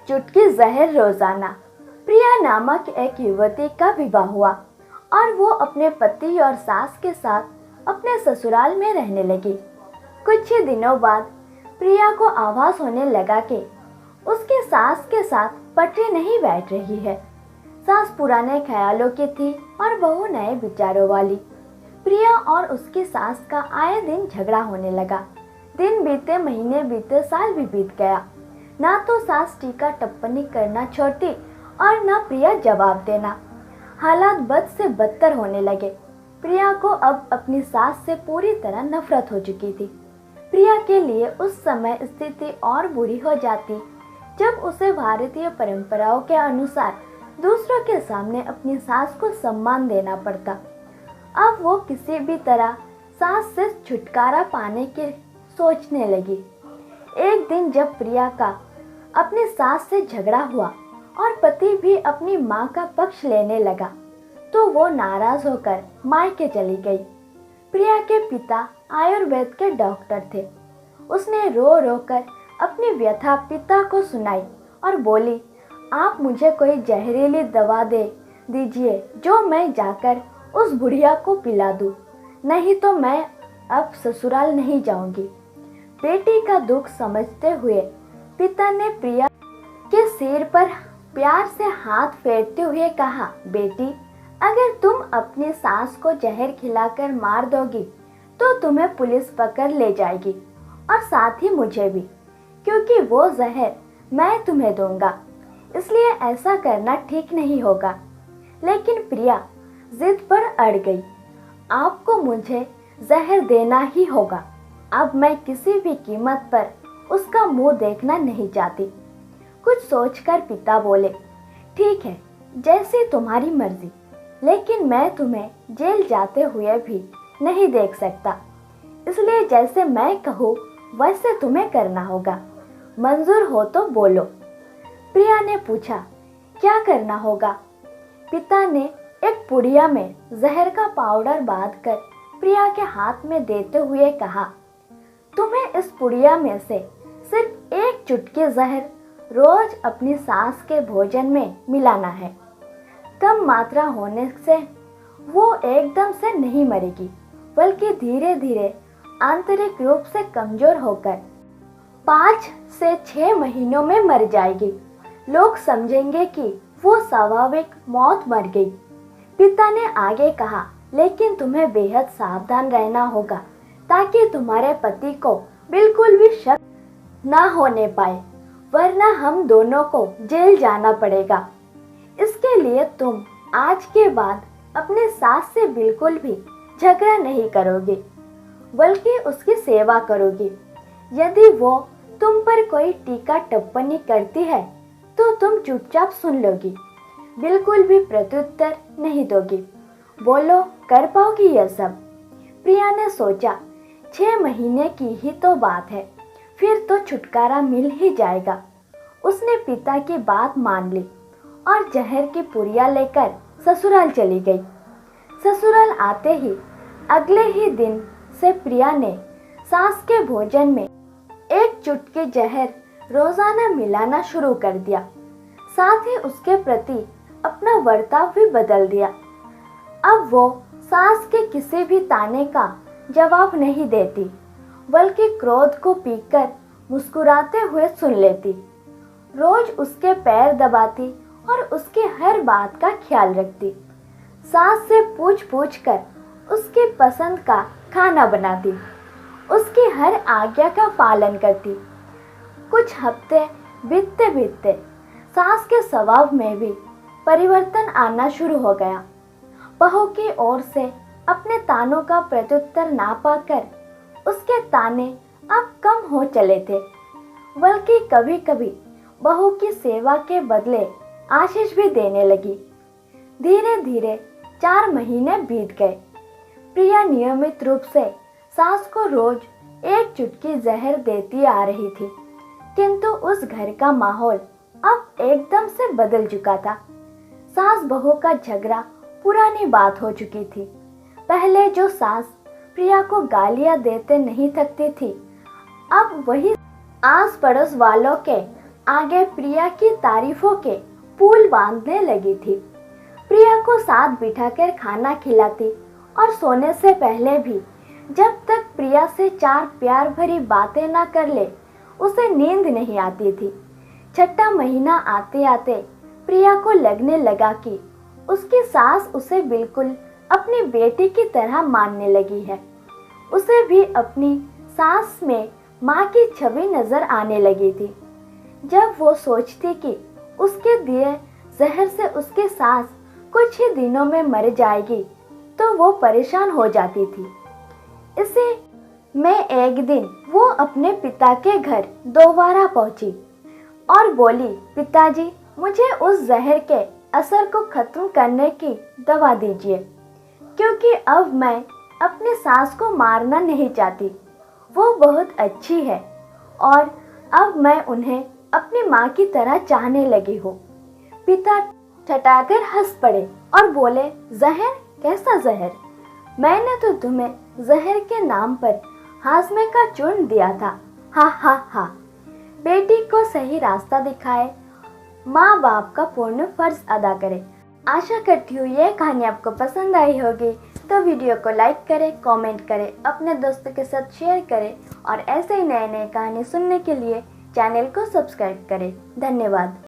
एक चुटकी जहर रोजाना। प्रिया नामक एक युवती का विवाह हुआ और वो अपने पति और सास के साथ अपने ससुराल में रहने लगी। कुछ ही दिनों बाद प्रिया को आभास होने लगा कि उसके सास के साथ पटरी नहीं बैठ रही है। सास पुराने ख्यालों की थी और बहू नए विचारों वाली। प्रिया और उसकी सास का आए दिन झगड़ा होने लगा। दिन बीते, महीने बीते, साल भी बीत गया। ना तो सास टीका टिप्पणी करना छोड़ती और ना प्रिया जवाब देना। हालात बद से बदतर होने लगे। प्रिया को अब अपनी सास से पूरी तरह नफरत हो चुकी थी। प्रिया के लिए उस समय स्थिति और बुरी हो जाती जब उसे भारतीय परंपराओं के अनुसार दूसरों के सामने अपनी सास को सम्मान देना पड़ता। अब वो किसी भी तरह सास से छुटकारा पाने की सोचने लगी। एक दिन जब प्रिया का अपनी सास से झगड़ा हुआ और पति भी अपनी मां का पक्ष लेने लगा तो वो नाराज होकर मायके चली गई। प्रिया के पिता आयुर्वेद के डॉक्टर थे। उसने रो रो कर अपनी व्यथा पिता को सुनाई और बोली, आप मुझे कोई जहरीली दवा दे दीजिए जो मैं जाकर उस बुढ़िया को पिला दूं, नहीं तो मैं अब ससुराल नहीं जाऊंगी। बेटी का दुख समझते हुए पिता ने प्रिया के सिर पर प्यार से हाथ फेरते हुए कहा, बेटी, अगर तुम अपनी सास को जहर खिलाकर मार दोगी तो तुम्हें पुलिस पकड़ ले जाएगी और साथ ही मुझे भी, क्योंकि वो जहर मैं तुम्हें दूंगा, इसलिए ऐसा करना ठीक नहीं होगा। लेकिन प्रिया जिद पर अड़ गई। आपको मुझे जहर देना ही होगा। अब मैं किसी भी कीमत पर उसका मुंह देखना नहीं चाहती। कुछ सोचकर पिता बोले, ठीक है, जैसी तुम्हारी मर्जी, लेकिन मैं तुम्हें जेल जाते हुए भी नहीं देख सकता, इसलिए जैसे मैं कहूँ वैसे तुम्हें करना होगा। मंजूर हो तो बोलो। प्रिया ने पूछा, क्या करना होगा? पिता ने एक पुड़िया में जहर का पाउडर बांधकर प्रिया के हाथ में देते हुए कहा, तुम्हें इस पुड़िया में से सिर्फ एक चुटकी जहर रोज अपनी सास के भोजन में मिलाना है। कम मात्रा होने से वो एकदम से नहीं मरेगी, बल्कि धीरे धीरे आंतरिक रूप से कमजोर होकर 5 से 6 महीनों में मर जाएगी। लोग समझेंगे कि वो स्वाभाविक मौत मर गई। पिता ने आगे कहा, लेकिन तुम्हें बेहद सावधान रहना होगा ताकि तुम्हारे पति को बिल्कुल भी शक ना होने पाए, वरना हम दोनों को जेल जाना पड़ेगा। इसके लिए तुम आज के बाद अपने सास से बिल्कुल भी झगड़ा नहीं करोगे, बल्कि उसकी सेवा करोगी। यदि वो तुम पर कोई टीका टिप्पणी करती है तो तुम चुपचाप सुन लोगी, बिल्कुल भी प्रत्युत्तर नहीं दोगी। बोलो, कर पाओगी यह सब? प्रिया ने सोचा, 6 महीने की ही तो बात है, फिर तो छुटकारा मिल ही जाएगा। उसने पिता की बात मान ली और जहर की पुड़िया लेकर ससुराल चली गई। ससुराल आते ही अगले ही दिन से प्रिया ने सास के भोजन में एक चुटकी जहर रोजाना मिलाना शुरू कर दिया। साथ ही उसके प्रति अपना बर्ताव भी बदल दिया। अब वो सास के किसी भी ताने का जवाब नहीं देती, बल्कि क्रोध को पीकर मुस्कुराते हुए सुन लेती। रोज उसके पैर दबाती और उसकी हर बात का ख्याल रखती। सास से पूछ पूछ कर उसकी पसंद का खाना बनाती, उसकी हर आज्ञा का पालन करती। कुछ हफ्ते बीतते बीतते सास के स्वभाव में भी परिवर्तन आना शुरू हो गया। बहू की ओर से अपने तानों का प्रत्युत्तर ना पाकर उसके ताने अब कम हो चले थे, बल्कि कभी कभी बहू की सेवा के बदले आशीष भी देने लगी। धीरे धीरे 4 महीने बीत गए। प्रिया नियमित रूप से सास को रोज एक चुटकी जहर देती आ रही थी, किंतु उस घर का माहौल अब एकदम से बदल चुका था। सास बहू का झगड़ा पुरानी बात हो चुकी थी। पहले जो सास प्रिया को गालियां देते नहीं थकती थी, अब वही आस पड़ोस वालों के आगे प्रिया की तारीफों के पुल बांधने लगी थी। प्रिया को साथ बिठाकर खाना खिलाती और सोने से पहले भी जब तक प्रिया से चार प्यार भरी बातें ना कर ले उसे नींद नहीं आती थी। छठा महीना आते आते प्रिया को लगने लगा कि उसकी सास उसे बिल्कुल अपनी बेटी की तरह मानने लगी है। उसे भी अपनी सास में माँ की छवि नजर आने लगी थी। जब वो सोचती कि उसके दिए जहर से उसकी सास कुछ ही दिनों में मर जाएगी तो वो परेशान हो जाती थी। इसी में एक दिन वो अपने पिता के घर दोबारा पहुंची और बोली, पिताजी मुझे उस जहर के असर को खत्म करने की दवा दीजिए, क्योंकि अब मैं अपनी सास को मारना नहीं चाहती। वो बहुत अच्छी है और अब मैं उन्हें अपनी माँ की तरह चाहने लगी हूँ। पिता ठठाकर हंस पड़े और बोले, जहर? कैसा जहर? मैंने तो तुम्हें जहर के नाम पर हाजमे का चूर्ण दिया था। हा हा हा। बेटी को सही रास्ता दिखाए, माँ बाप का पूर्ण फर्ज अदा करे। आशा करती हूँ यह कहानी आपको पसंद आई होगी, तो वीडियो को लाइक करें, कमेंट करें, अपने दोस्तों के साथ शेयर करें और ऐसे ही नए नए कहानी सुनने के लिए चैनल को सब्सक्राइब करें। धन्यवाद।